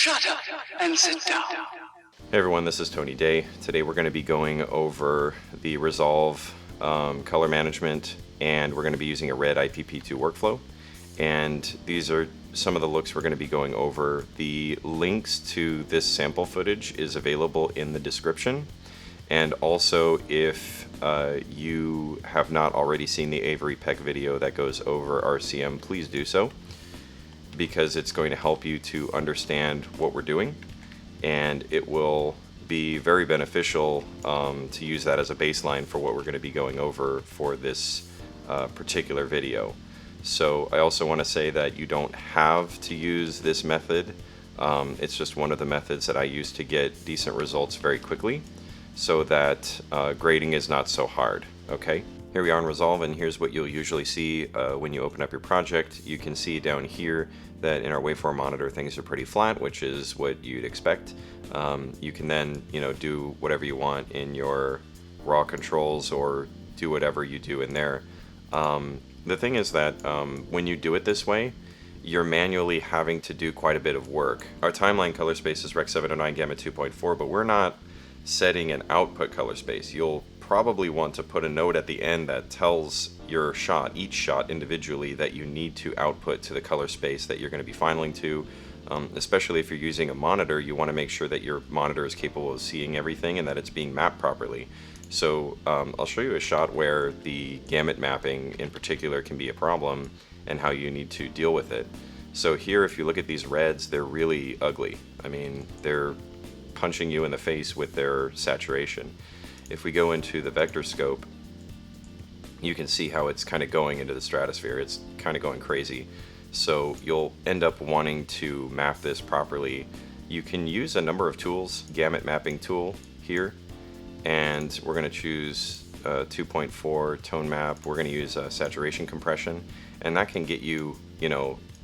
Shut up and sit down. Hey everyone, this is Tony Day. Today we're going to be going over the Resolve color management, and we're going to be using a red IPP2 workflow. And these are some of the looks we're going to be going over. The links to this sample footage is available in the description. And also, if you have not already seen the Avery Peck video that goes over RCM, please do so, because it's going to help you to understand what we're doing, and it will be very beneficial to use that as a baseline for what we're going to be going over for this particular video. So I also want to say that you don't have to use this method. It's just one of the methods that I use to get decent results very quickly, so that grading is not so hard. Okay, here we are in Resolve, and here's what you'll usually see when you open up your project. You can see down here that in our waveform monitor things are pretty flat, which is what you'd expect. You can then do whatever you want in your raw controls, or do whatever you do in there. The thing is that when you do it this way, you're manually having to do quite a bit of work. Our timeline color space is Rec 709 Gamma 2.4, but we're not setting an output color space. You'll probably want to put a note at the end that tells your shot, each shot individually, that you need to output to the color space that you're going to be filing to. Especially if you're using a monitor, you want to make sure that your monitor is capable of seeing everything and that it's being mapped properly. So I'll show you a shot where the gamut mapping in particular can be a problem and how you need to deal with it. So here, if you look at these reds, they're really ugly. I mean, they're punching you in the face with their saturation. If we go into the vector scope, you can see how it's kind of going into the stratosphere. It's kind of going crazy. So you'll end up wanting to map this properly. You can use a number of tools. Gamut mapping tool here, and we're going to choose 2.4 tone map. We're going to use saturation compression, and that can get you,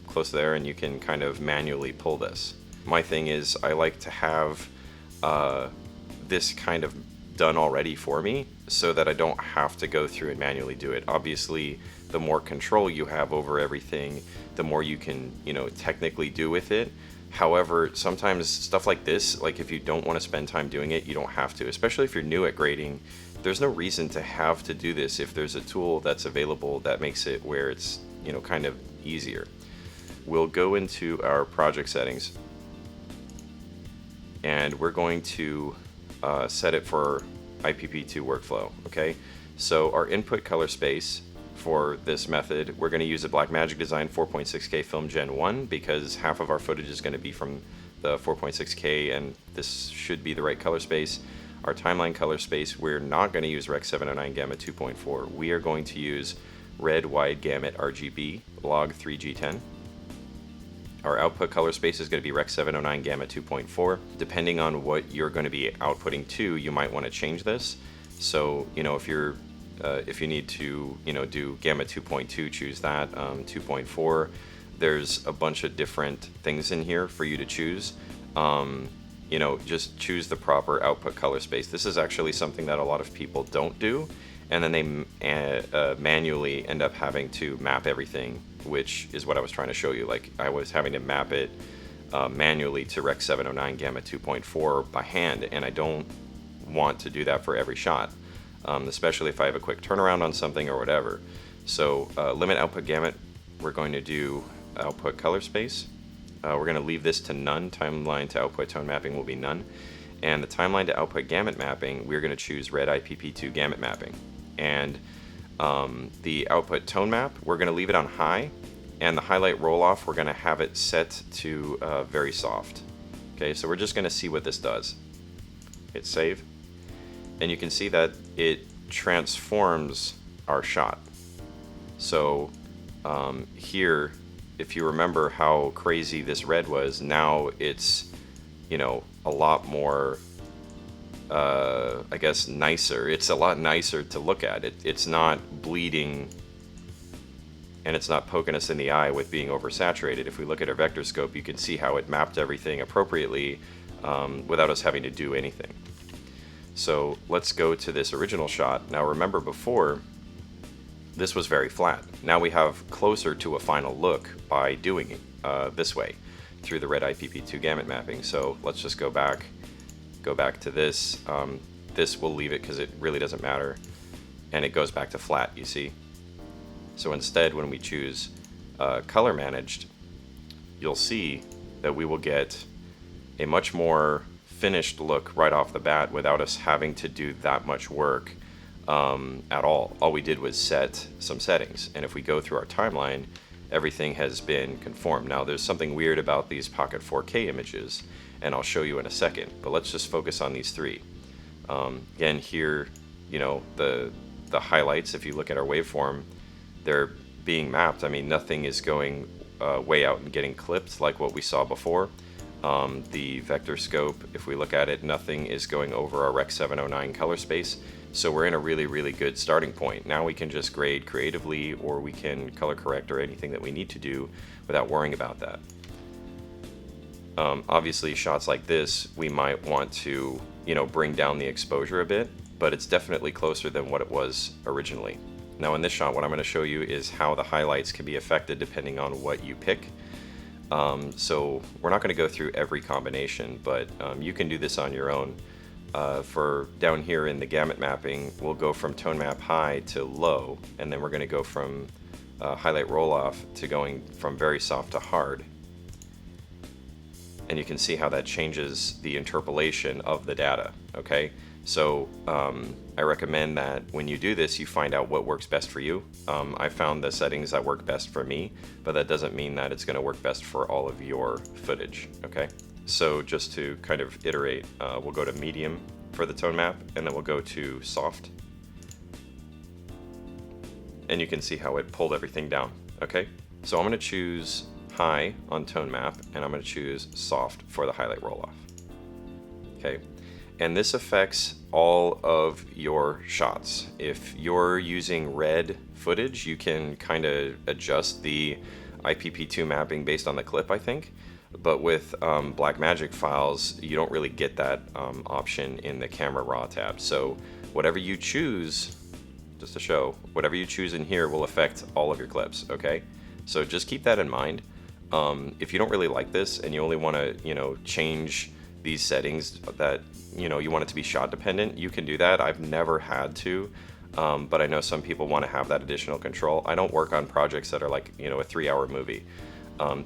close there, and you can kind of manually pull this. My thing is, I like to have this kind of done already for me, so that I don't have to go through and manually do it. Obviously, the more control you have over everything, the more you can, technically do with it. However, sometimes stuff like this, like if you don't want to spend time doing it, you don't have to. Especially if you're new at grading, there's no reason to have to do this if there's a tool that's available that makes it where it's, kind of easier. We'll go into our project settings, and we're going to set it for IPP2 workflow. Okay, so our input color space for this method, we're going to use a Blackmagic Design 4.6K film Gen 1, because half of our footage is going to be from the 4.6K, and this should be the right color space. Our timeline color space, we're not going to use Rec 709 Gamma 2.4. We are going to use red wide gamut RGB log 3G10. Our output color space is going to be Rec 709 Gamma 2.4. Depending on what you're going to be outputting to, you might want to change this. So, if you need to, do Gamma 2.2, choose that. 2.4, there's a bunch of different things in here for you to choose. Just choose the proper output color space. This is actually something that a lot of people don't do, and then they manually end up having to map everything, which is what I was trying to show you. Like, I was having to map it manually to Rec 709 Gamma 2.4 by hand, and I don't want to do that for every shot, especially if I have a quick turnaround on something or whatever. So limit output gamut, we're going to do output color space. We're going to leave this to none. Timeline to output tone mapping will be none. And the timeline to output gamut mapping, we're going to choose red IPP2 gamut mapping. And the output tone map, we're going to leave it on high, and the highlight roll off, we're going to have it set to very soft. Okay, so we're just going to see what this does. Hit save, and you can see that it transforms our shot. So here, if you remember how crazy this red was, now it's, a lot more, I guess, nicer. It's a lot nicer to look at. It's not bleeding, and it's not poking us in the eye with being oversaturated. If we look at our vector scope, you can see how it mapped everything appropriately without us having to do anything. So let's go to this original shot. Now remember, before, this was very flat. Now we have closer to a final look by doing it this way. through the red IPP2 gamut mapping. So let's just go back to this. This will leave it because it really doesn't matter, and it goes back to flat, you see. So instead, when we choose color managed, you'll see that we will get a much more finished look right off the bat without us having to do that much work at all. All we did was set some settings, and if we go through our timeline, everything has been conformed. Now there's something weird about these Pocket 4K images, and I'll show you in a second, but let's just focus on these three. Again, here, you know, the highlights, if you look at our waveform, they're being mapped. I mean, nothing is going way out and getting clipped like what we saw before. The vector scope, if we look at it, nothing is going over our Rec. 709 color space. So we're in a really, really good starting point. Now we can just grade creatively, or we can color correct or anything that we need to do without worrying about that. Obviously, shots like this, we might want to, you know, bring down the exposure a bit, but it's definitely closer than what it was originally. Now in this shot, what I'm going to show you is how the highlights can be affected depending on what you pick. So we're not going to go through every combination, but you can do this on your own. For down here in the gamut mapping, we'll go from tone map high to low, and then we're going to go from highlight roll off to going from very soft to hard. And you can see how that changes the interpolation of the data. Okay, so I recommend that when you do this, you find out what works best for you. I found the settings that work best for me, but that doesn't mean that it's going to work best for all of your footage. Okay, so just to kind of iterate, we'll go to medium for the tone map, and then we'll go to soft, and you can see how it pulled everything down. Okay, so I'm going to choose high on tone map, and I'm going to choose soft for the highlight roll off. Okay, and this affects all of your shots. If you're using red footage, you can kind of adjust the IPP2 mapping based on the clip, I think. But with Blackmagic files, you don't really get that option in the camera raw tab. So whatever you choose, just to show, whatever you choose in here will affect all of your clips, okay? So just keep that in mind. If you don't really like this and you only want to, you know, change these settings that, you know, you want it to be shot dependent, you can do that. I've never had to, but I know some people want to have that additional control. I don't work on projects that are like, you know, a 3-hour movie.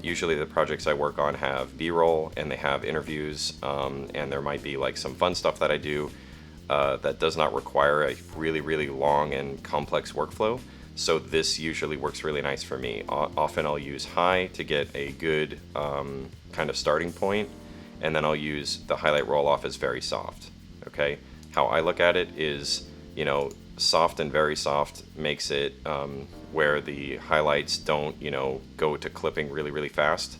Usually the projects I work on have B-roll and they have interviews, and there might be like some fun stuff that I do that does not require a really, really long and complex workflow. So this usually works really nice for me. Often I'll use high to get a good kind of starting point, and then I'll use the highlight roll off as very soft. Okay, how I look at it is, you know, soft and very soft makes it where the highlights don't, you know, go to clipping really, really fast.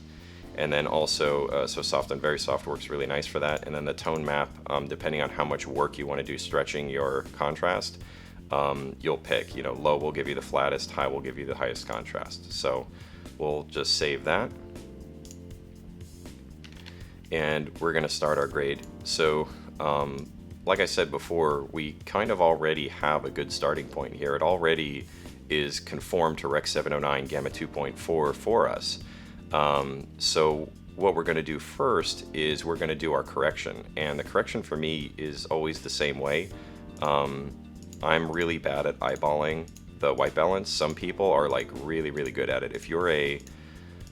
And then also, so soft and very soft works really nice for that. And then the tone map, depending on how much work you want to do stretching your contrast, you'll pick, you know, low will give you the flattest, high will give you the highest contrast. So we'll just save that. And we're going to start our grade. So like I said before, we kind of already have a good starting point here. It already is conformed to Rec. 709 Gamma 2.4 for us. So what we're going to do first is we're going to do our correction. And the correction for me is always the same way. I'm really bad at eyeballing the white balance. Some people are like really, really good at it. If you're a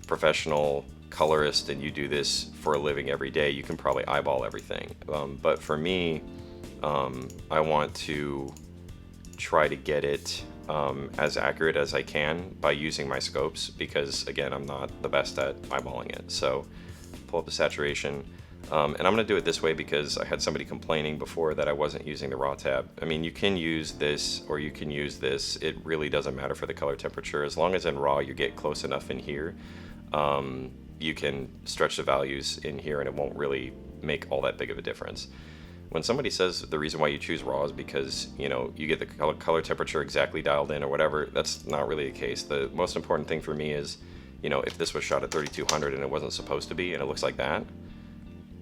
professional colorist and you do this for a living every day, you can probably eyeball everything. But for me, I want to try to get it as accurate as I can by using my scopes, because again, I'm not the best at eyeballing it. So pull up the saturation, and I'm going to do it this way because I had somebody complaining before that I wasn't using the raw tab. I mean, you can use this or you can use this. It really doesn't matter for the color temperature. As long as in raw you get close enough in here, you can stretch the values in here and it won't really make all that big of a difference. When somebody says the reason why you choose raw is because, you know, you get the color temperature exactly dialed in or whatever, that's not really the case. The most important thing for me is, you know, if this was shot at 3200 and it wasn't supposed to be and it looks like that,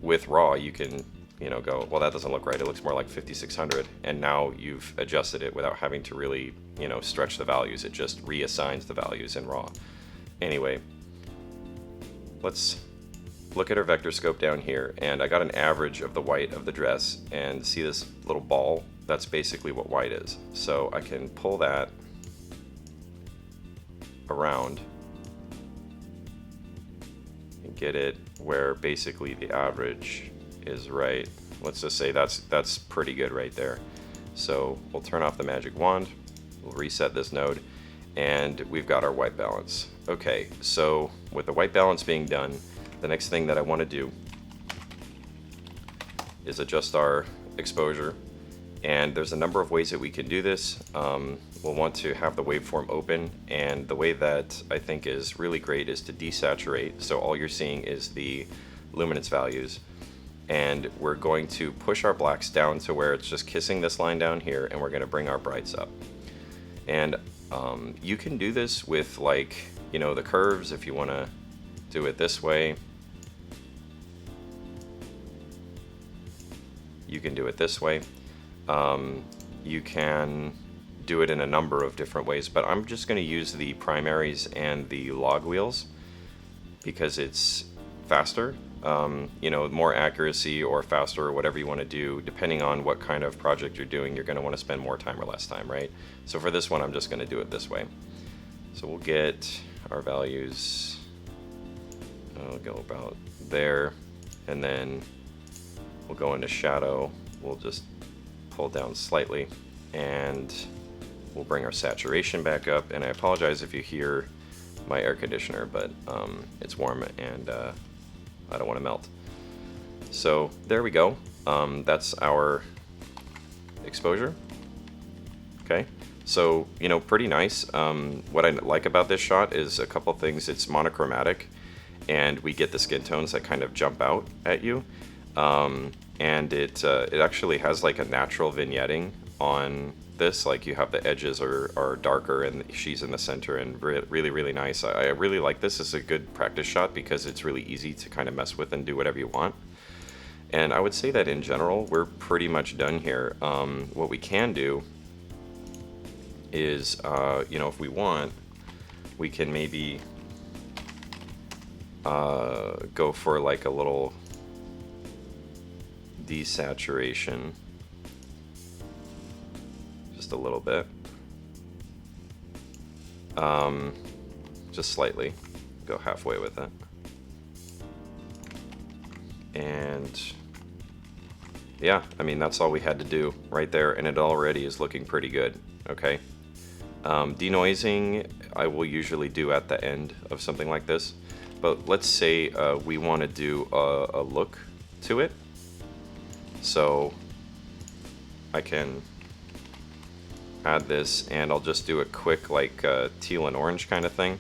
with raw you can, you know, go, well, that doesn't look right, it looks more like 5600, and now you've adjusted it without having to really, you know, stretch the values. It just reassigns the values in raw. Anyway, let's look at our vector scope down here, and I got an average of the white of the dress, and see this little ball? That's basically what white is. So I can pull that around and get it where basically the average is right. Let's just say that's pretty good right there. So we'll turn off the magic wand, we'll reset this node, and we've got our white balance. Okay, so with the white balance being done, the next thing that I want to do is adjust our exposure, and there's a number of ways that we can do this. We'll want to have the waveform open, and the way that I think is really great is to desaturate, so all you're seeing is the luminance values, and we're going to push our blacks down to where it's just kissing this line down here, and we're going to bring our brights up. And you can do this with, like, you know, the curves if you want to do it this way. You can do it this way. You can do it in a number of different ways, but I'm just going to use the primaries and the log wheels because it's faster. You know, more accuracy or faster or whatever you want to do, depending on what kind of project you're doing, you're going to want to spend more time or less time, right? So for this one, I'm just going to do it this way. So we'll get our values, I'll go about there, and then we'll go into shadow. We'll just pull down slightly, and we'll bring our saturation back up. And I apologize if you hear my air conditioner, but it's warm and I don't want to melt. So there we go. That's our exposure. Okay, so, you know, pretty nice. What I like about this shot is a couple things. It's monochromatic, and we get the skin tones that kind of jump out at you. And it actually has like a natural vignetting on this. Like, you have the edges are darker and she's in the center, and really nice. I really like this. It's a good practice shot because it's really easy to kind of mess with and do whatever you want. And I would say that in general we're pretty much done here. What we can do is, you know, if we want, we can maybe go for like a little desaturation, just a little bit, just slightly, go halfway with it, and yeah, I mean, that's all we had to do right there, and it already is looking pretty good. Okay, denoising I will usually do at the end of something like this, but let's say we want to do a look to it. So I can add this, and I'll just do a quick like teal and orange kind of thing.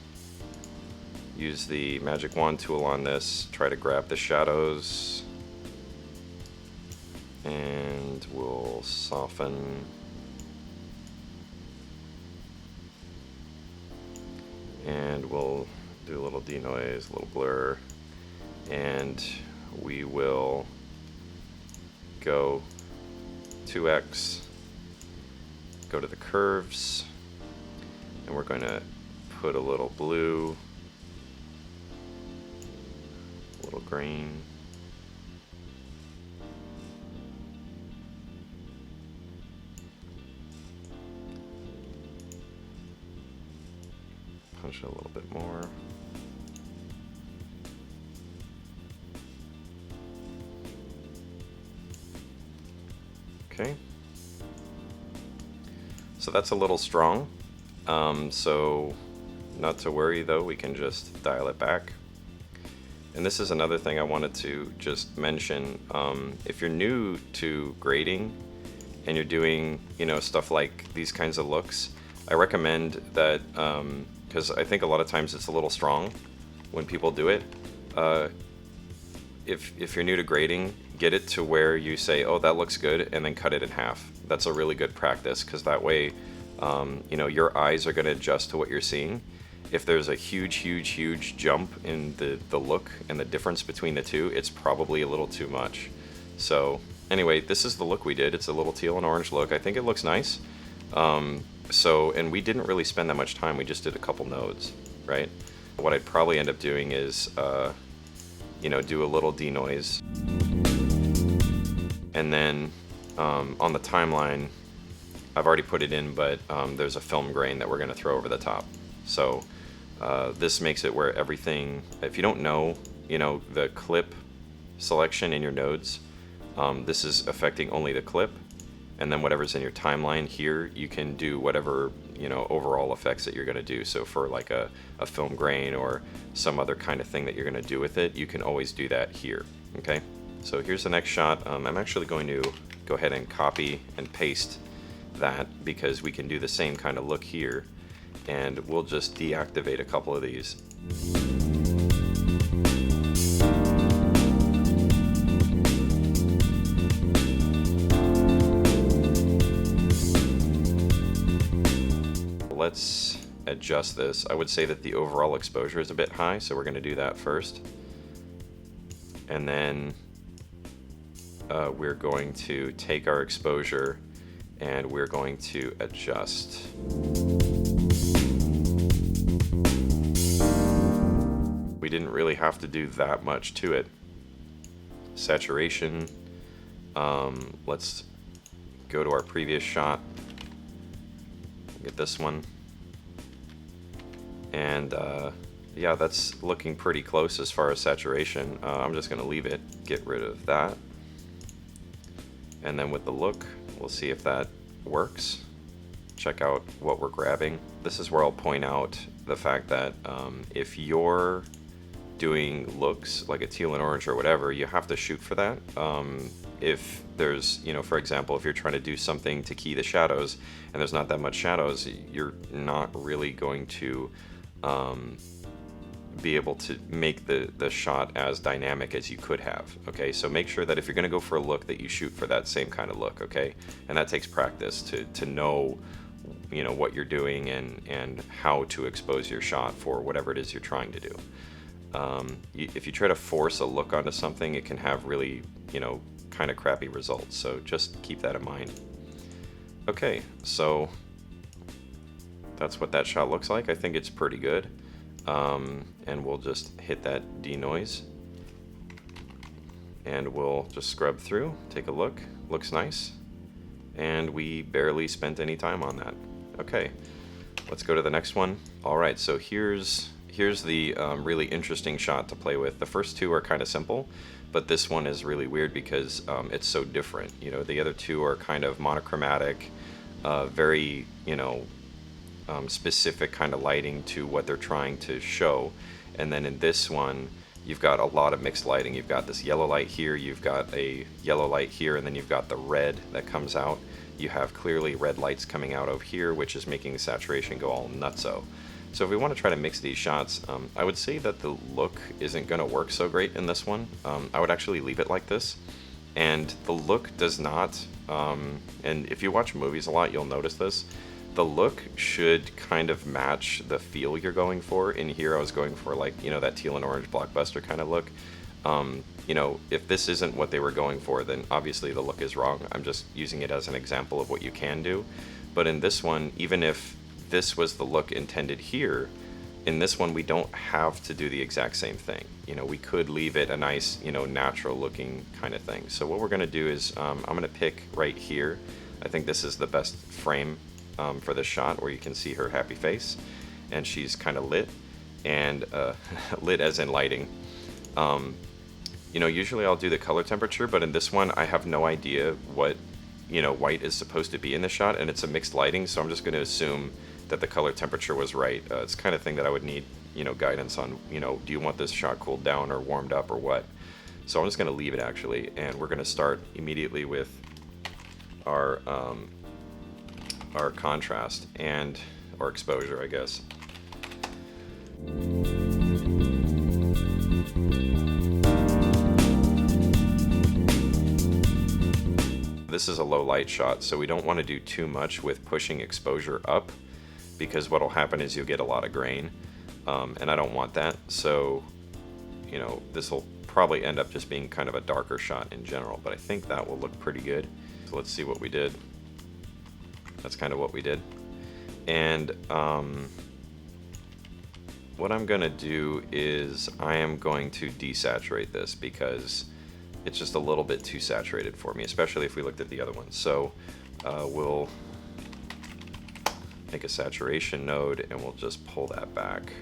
Use the magic wand tool on this, try to grab the shadows, and we'll soften. And we'll do a little denoise, a little blur, and we will go 2x, go to the curves, and we're going to put a little blue, a little green, punch it a little bit more. Okay, so that's a little strong, so not to worry though, we can just dial it back. And this is another thing I wanted to just mention. If you're new to grading and you're doing, you know, stuff like these kinds of looks, I recommend that, because I think a lot of times it's a little strong when people do it. If you're new to grading, get it to where you say, oh, that looks good, and then cut it in half. That's a really good practice, because that way, you know, your eyes are going to adjust to what you're seeing. If there's a huge jump in the look and the difference between the two, it's probably a little too much. So anyway, this is the look we did. It's a little teal and orange look. I think it looks nice. And we didn't really spend that much time. We just did a couple nodes, right? What I'd probably end up doing is do a little denoise. And then on the timeline, I've already put it in, but there's a film grain that we're going to throw over the top. So this makes it where everything, if you don't know, the clip selection in your nodes, this is affecting only the clip. And then whatever's in your timeline here, you can do whatever, overall effects that you're going to do. So for like a film grain or some other kind of thing that you're going to do with it, you can always do that here. Okay, so here's the next shot. I'm actually going to go ahead and copy and paste that because we can do the same kind of look here, and we'll just deactivate a couple of these. Let's adjust this. I would say that the overall exposure is a bit high, so we're going to do that first. And then we're going to take our exposure and we're going to adjust. We didn't really have to do that much to it. Saturation. Let's go to our previous shot. Get this one. And yeah, that's looking pretty close as far as saturation. I'm just going to leave it, get rid of that. And then with the look, we'll see if that works. Check out what we're grabbing. This is where I'll point out the fact that if you're doing looks like a teal and orange or whatever, you have to shoot for that. If there's, for example, if you're trying to do something to key the shadows and there's not that much shadows, you're not really going to be able to make the shot as dynamic as you could have. Okay, so make sure that if you're going to go for a look that you shoot for that same kind of look. Okay, and that takes practice to know what you're doing and how to expose your shot for whatever it is you're trying to do. If you try to force a look onto something, it can have really kind of crappy results, so just keep that in mind. Okay, so that's what that shot looks like. I think it's pretty good. And we'll just hit that denoise and we'll just scrub through, take a look. Looks nice, and we barely spent any time on that. Okay, let's go to the next one. All right, so here's the really interesting shot to play with. The first two are kind of simple, but this one is really weird because it's so different. The other two are kind of monochromatic, very specific kind of lighting to what they're trying to show. And then in this one, you've got a lot of mixed lighting. You've got this yellow light here, you've got a yellow light here, and then you've got the red that comes out. You have clearly red lights coming out of here, which is making the saturation go all nutso. So if we want to try to mix these shots, I would say that the look isn't going to work so great in this one. I would actually leave it like this. And the look does not, and if you watch movies a lot, you'll notice this. The look should kind of match the feel you're going for. In here, I was going for that teal and orange blockbuster kind of look. If this isn't what they were going for, then obviously the look is wrong. I'm just using it as an example of what you can do. But in this one, even if this was the look intended here, in this one we don't have to do the exact same thing. We could leave it a nice, natural looking kind of thing. So what we're going to do is I'm going to pick right here. I think this is the best frame for this shot where you can see her happy face, and she's kind of lit, and lit as in lighting. Usually I'll do the color temperature, but in this one I have no idea what white is supposed to be in the shot, and it's a mixed lighting, so I'm just going to assume that the color temperature was right. It's kind of thing that I would need guidance on. Do you want this shot cooled down or warmed up or what? So I'm just going to leave it actually, and we're going to start immediately with our contrast or exposure, I guess. This is a low light shot, so we don't want to do too much with pushing exposure up, because what will happen is you'll get a lot of grain, and I don't want that. So this will probably end up just being kind of a darker shot in general, but I think that will look pretty good. So let's see what we did. That's kind of what we did. And what I'm going to do is I am going to desaturate this because it's just a little bit too saturated for me, especially if we looked at the other ones. So we'll make a saturation node and we'll just pull that back.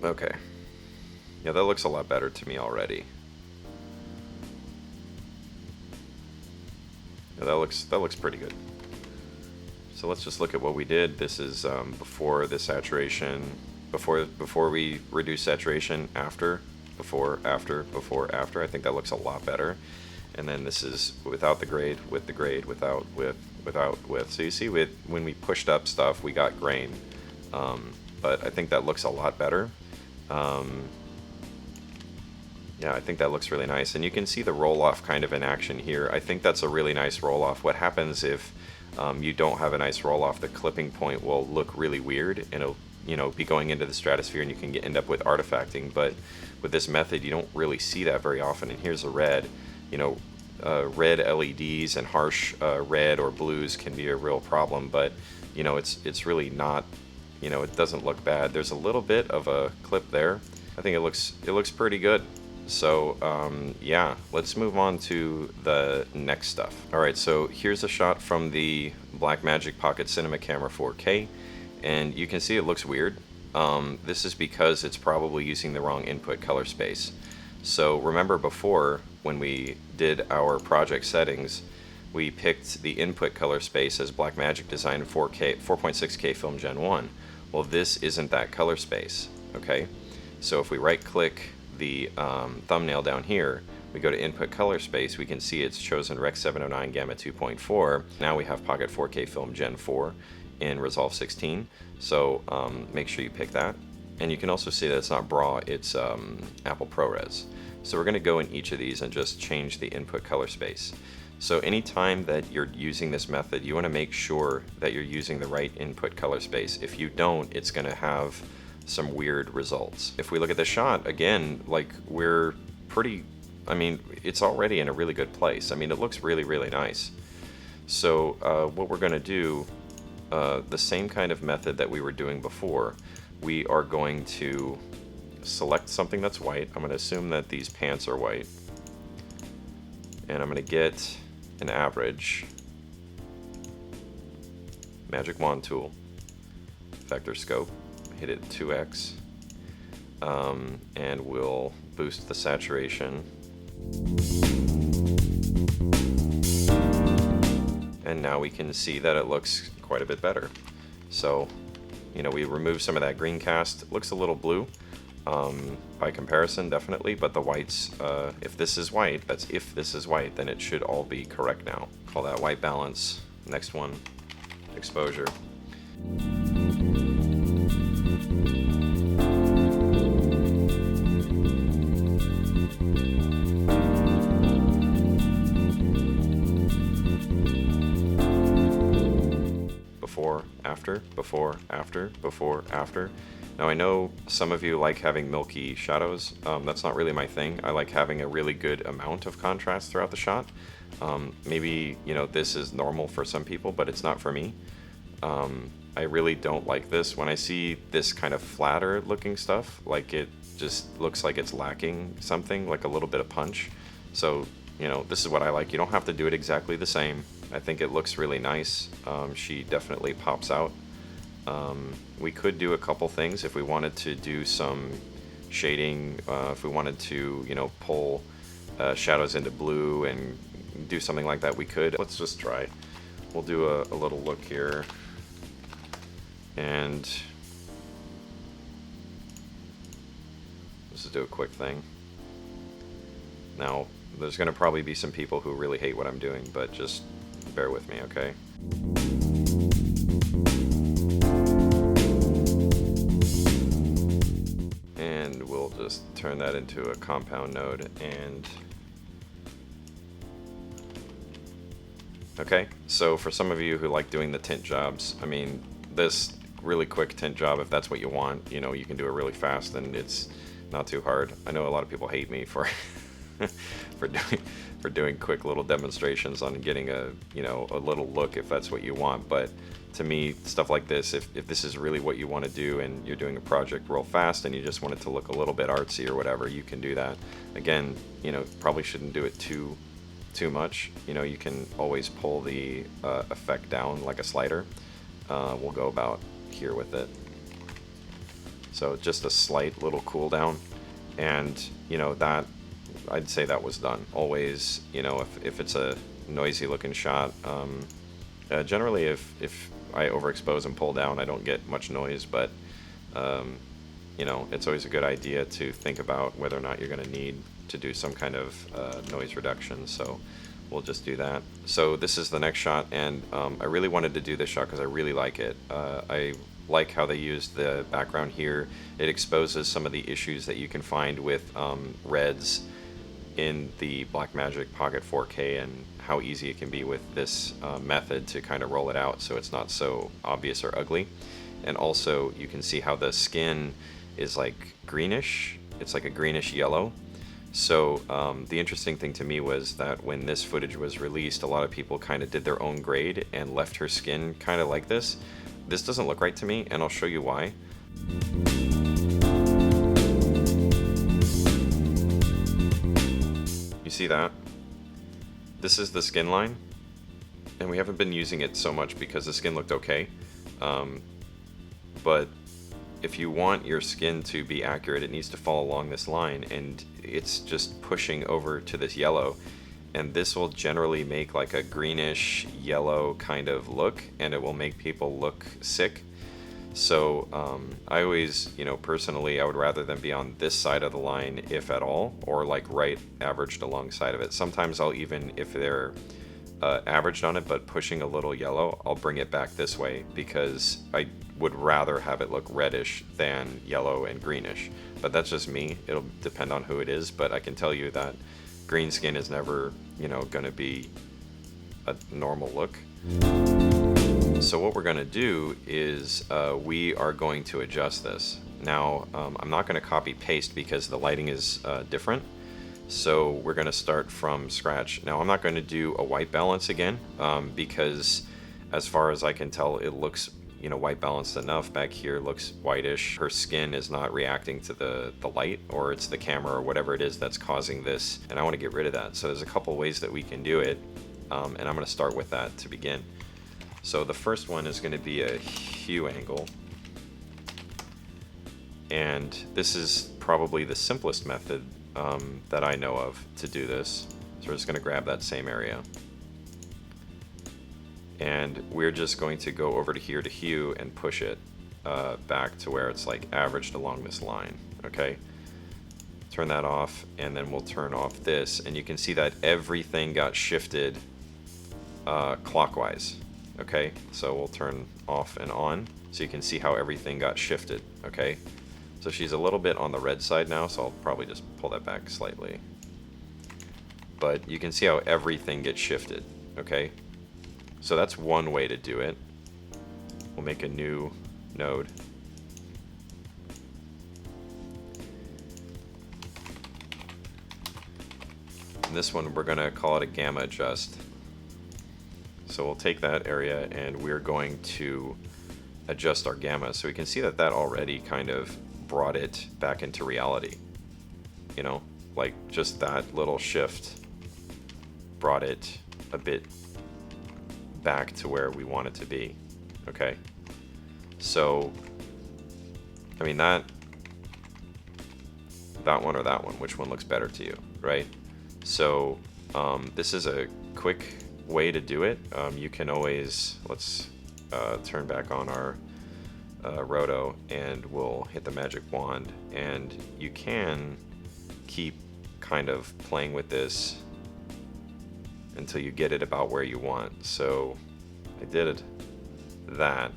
Okay. Yeah, that looks a lot better to me already. Yeah, that looks pretty good. So let's just look at what we did. This is before the saturation, before we reduce saturation, after, before, after, before, after. I think that looks a lot better. And then this is without the grade, with the grade, without, with, without, with. So you see, when we pushed up stuff, we got grain. But I think that looks a lot better. Yeah, I think that looks really nice. And you can see the roll-off kind of in action here. I think that's a really nice roll-off. What happens if you don't have a nice roll-off, the clipping point will look really weird, and it'll be going into the stratosphere, and you can end up with artifacting. But with this method, you don't really see that very often. And here's a red. Red LEDs and harsh red or blues can be a real problem, but it's really not. It doesn't look bad. There's a little bit of a clip there. I think it looks pretty good. So yeah, let's move on to the next stuff. All right, so here's a shot from the Blackmagic Pocket Cinema Camera 4K, and you can see it looks weird. This is because it's probably using the wrong input color space. So remember before, when we did our project settings, we picked the input color space as Blackmagic designed 4.6K Film Gen 1. Well, this isn't that color space, okay? So if we right-click the thumbnail down here, we go to input color space, we can see it's chosen Rec 709 Gamma 2.4. Now we have Pocket 4K Film Gen 4 in Resolve 16, so make sure you pick that. And you can also see that it's not BRAW, it's Apple ProRes. So we're going to go in each of these and just change the input color space. So anytime that you're using this method, you want to make sure that you're using the right input color space. If you don't, it's going to have some weird results. If we look at the shot, again, we're pretty, it's already in a really good place. It looks really, really nice. So what we're going to do, the same kind of method that we were doing before, we are going to select something that's white. I'm going to assume that these pants are white. And I'm going to get an average, magic wand tool, vector scope, hit it 2x, and we'll boost the saturation. And now we can see that it looks quite a bit better. So, we remove some of that green cast. It looks a little blue by comparison, definitely, but the whites, if this is white, then it should all be correct now. Call that white balance. Next one, exposure. Before, after, before, after, before, after. Now I know some of you like having milky shadows. That's not really my thing. I like having a really good amount of contrast throughout the shot. Maybe, this is normal for some people, but it's not for me. I really don't like this. When I see this kind of flatter looking stuff, it just looks like it's lacking something, like a little bit of punch. So, this is what I like. You don't have to do it exactly the same. I think it looks really nice. She definitely pops out. We could do a couple things if we wanted to do some shading, if we wanted to, pull shadows into blue and do something like that, we could. Let's just try. We'll do a little look here. And let's just do a quick thing. Now, there's going to probably be some people who really hate what I'm doing, but just bear with me, okay? And we'll just turn that into a compound node and okay, so for some of you who like doing the tint jobs, this really quick tint job, if that's what you want, you can do it really fast and it's not too hard. I know a lot of people hate me for for doing quick little demonstrations on getting a little look if that's what you want. But to me, stuff like this, if this is really what you want to do and you're doing a project real fast and you just want it to look a little bit artsy or whatever, you can do that. Again, probably shouldn't do it too much. You can always pull the effect down like a slider. We'll go about here with it. So just a slight little cooldown, and that, I'd say that was done. Always, if it's a noisy looking shot, generally if I overexpose and pull down, I don't get much noise, but it's always a good idea to think about whether or not you're going to need to do some kind of noise reduction. So we'll just do that. So this is the next shot, and I really wanted to do this shot because I really like it. I like how they used the background here. It exposes some of the issues that you can find with reds in the Blackmagic Pocket 4K, and how easy it can be with this method to kind of roll it out so it's not so obvious or ugly. And also you can see how the skin is like greenish. It's like a greenish yellow. So the interesting thing to me was that when this footage was released, a lot of people kind of did their own grade and left her skin kind of like this. This doesn't look right to me, and I'll show you why. You see that? This is the skin line, and we haven't been using it so much because the skin looked okay. But if you want your skin to be accurate, it needs to fall along this line, and it's just pushing over to this yellow. And this will generally make like a greenish yellow kind of look, and it will make people look sick. So I always, personally, I would rather them be on this side of the line, if at all, or like right averaged alongside of it. Sometimes I'll even, if they're averaged on it but pushing a little yellow, I'll bring it back this way because I would rather have it look reddish than yellow and greenish. But that's just me. It'll depend on who it is, but I can tell you that green skin is never, going to be a normal look. So what we're going to do is we are going to adjust this. Now, I'm not going to copy paste because the lighting is different. So we're going to start from scratch. Now, I'm not going to do a white balance again because as far as I can tell, it looks white balanced enough. Back here looks whitish. Her skin is not reacting to the light, or it's the camera or whatever it is that's causing this, and I want to get rid of that. So there's a couple ways that we can do it, and I'm going to start with that to begin. So the first one is going to be a hue angle, and this is probably the simplest method that I know of to do this. So we're just going to grab that same area, and we're just going to go over to here to hue and push it back to where it's like averaged along this line. Okay, turn that off, and then we'll turn off this, and you can see that everything got shifted clockwise. Okay, so we'll turn off and on so you can see how everything got shifted. Okay, so she's a little bit on the red side now, so I'll probably just pull that back slightly, but you can see how everything gets shifted. Okay, so that's one way to do it. We'll make a new node. And this one, we're going to call it a gamma adjust. So we'll take that area and we're going to adjust our gamma. So we can see that that already kind of brought it back into reality. Like just that little shift brought it a bit back to where we want it to be. Okay, so I mean that one or that one, which one looks better to you, right? So this is a quick way to do it. You can always, let's turn back on our roto, and we'll hit the magic wand, and you can keep kind of playing with this until you get it about where you want. So I did that,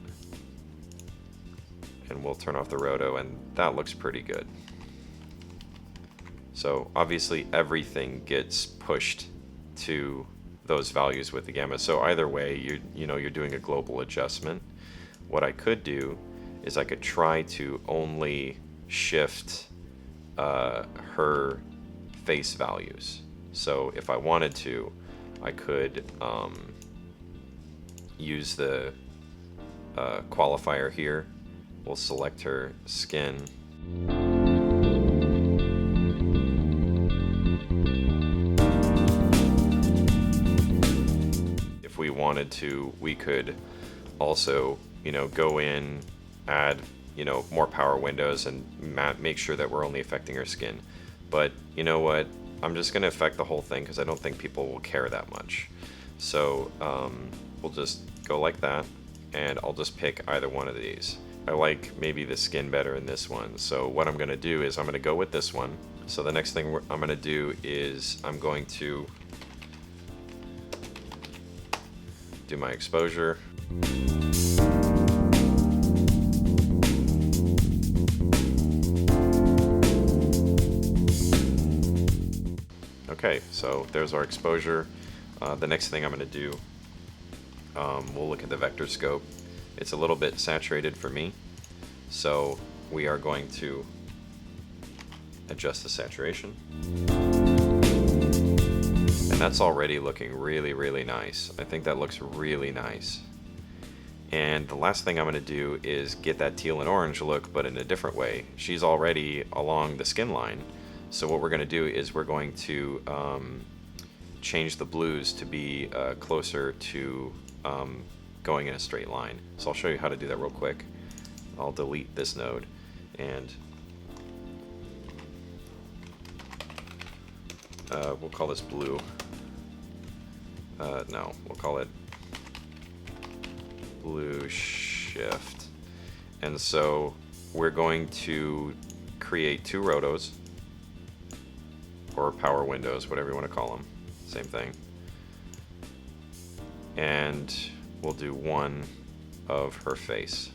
and we'll turn off the roto, and that looks pretty good. So obviously everything gets pushed to those values with the gamma. So either way, you're doing a global adjustment. What I could do is I could try to only shift her face values. So if I wanted to, I could use the qualifier here. We'll select her skin. If we wanted to, we could also, go in, add, more power windows and make sure that we're only affecting her skin. But you know what? I'm just going to affect the whole thing because I don't think people will care that much. So we'll just go like that, and I'll just pick either one of these. I like maybe the skin better in this one. So what I'm going to do is I'm going to go with this one. So the next thing I'm going to do is I'm going to do my exposure. Okay, so there's our exposure. The next thing I'm going to do, we'll look at the vector scope. It's a little bit saturated for me, so we are going to adjust the saturation. And that's already looking really, really nice. I think that looks really nice. And the last thing I'm going to do is get that teal and orange look, but in a different way. She's already along the skin line. So what we're going to do is we're going to change the blues to be closer to going in a straight line. So I'll show you how to do that real quick. I'll delete this node and we'll call this blue. No, we'll call it blue shift. And so we're going to create two rotos, or power windows, whatever you want to call them, same thing. And we'll do one of her face.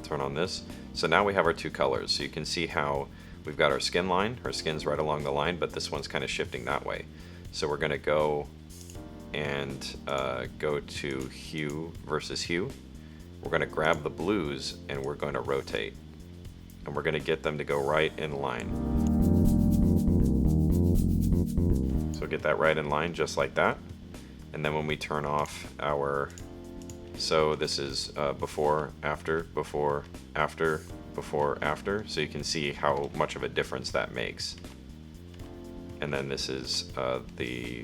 Turn on this. So now we have our two colors. So you can see how we've got our skin line. Her skin's right along the line, but this one's kind of shifting that way. So we're going to go and go to hue versus hue. We're going to grab the blues and we're going to rotate. And we're going to get them to go right in line. So get that right in line just like that. And then when we turn off our, so this is before, after, before, after, before, after. So you can see how much of a difference that makes. And then this is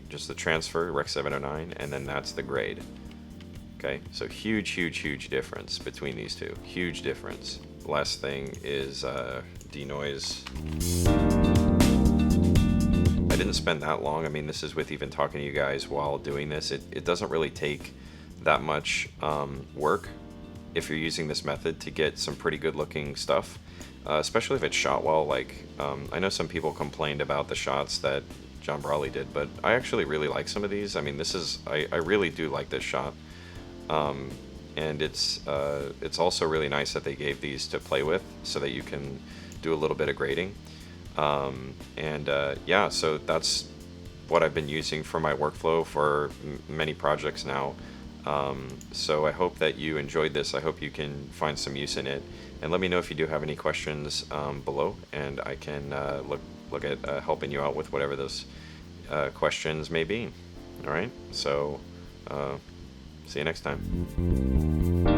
just the transfer, Rec 709, and then that's the grade. Okay, so huge, huge, huge difference between these two. Huge difference. Last thing is denoise. I didn't spend that long. I mean, this is with even talking to you guys while doing this. It doesn't really take that much work if you're using this method to get some pretty good looking stuff, especially if it's shot well. Like, I know some people complained about the shots that John Brawley did, but I actually really like some of these. I mean, I really do like this shot. And it's also really nice that they gave these to play with so that you can do a little bit of grading. Yeah, so that's what I've been using for my workflow for many projects now. So I hope that you enjoyed this. I hope you can find some use in it. And let me know if you do have any questions below, and I can look at helping you out with whatever those questions may be. All right, so see you next time.